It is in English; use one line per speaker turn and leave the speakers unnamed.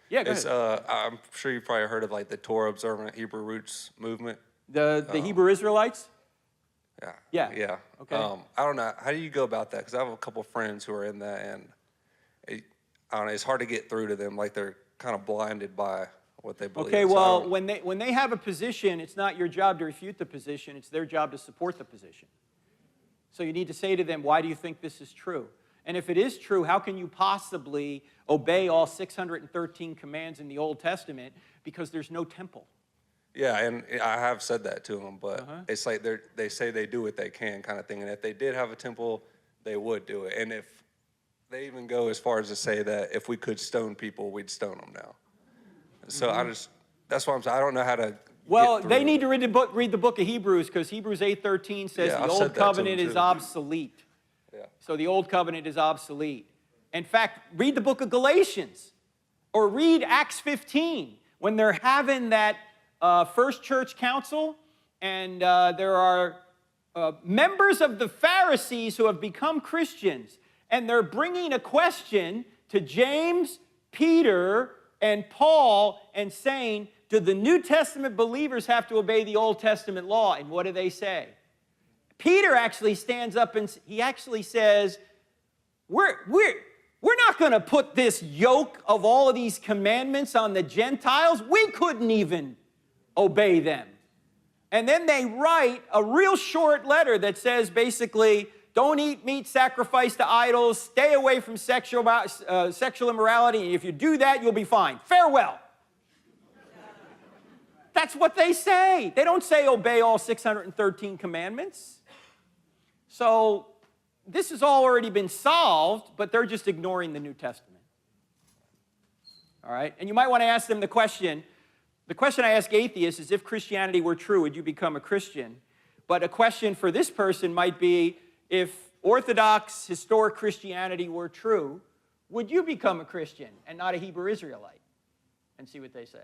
Yeah, go
It's
ahead.
I'm sure you probably heard of like the Torah observant Hebrew roots movement.
The Hebrew Israelites?
Yeah,
Yeah.
yeah.
Okay.
I don't know. How do you go about that? Because I have a couple friends who are in that, and it, I don't know. It's hard to get through to them. Like they're kind of blinded by what they believe
Okay,
in. So I
well,
don't.
when they have a position, it's not your job to refute the position, it's their job to support the position. So you need to say to them, why do you think this is true? And if it is true, how can you possibly obey all 613 commands in the Old Testament because there's no temple?
Yeah, and I have said that to them, but
Uh-huh.
it's like they say they do what they can, kind of thing. And if they did have a temple, they would do it. And if they even go as far as to say that if we could stone people, we'd stone them now. So that's why I'm saying I don't know how to
Well,
get
they
through.
need to read the book of Hebrews because Hebrews 8:13 says
Yeah,
the
I've
old
said that to them
covenant is
too.
obsolete.
Yeah.
So the old covenant is obsolete. In fact, read the book of Galatians or read Acts 15 when they're having that first church council and there are members of the Pharisees who have become Christians and they're bringing a question to James, Peter, and Paul and saying, do the New Testament believers have to obey the Old Testament law? And what do they say? Peter actually stands up and he actually says, we're not going to put this yoke of all of these commandments on the Gentiles. We couldn't even obey them. And then they write a real short letter that says basically, don't eat meat sacrificed to idols, stay away from sexual immorality, and if you do that, you'll be fine. Farewell. That's what they say. They don't say obey all 613 commandments. So this has all already been solved, but they're just ignoring the New Testament. All right? And you might want to ask them the question I ask atheists is if Christianity were true, would you become a Christian? But a question for this person might be, if Orthodox historic Christianity were true, would you become a Christian and not a Hebrew Israelite? And see what they say.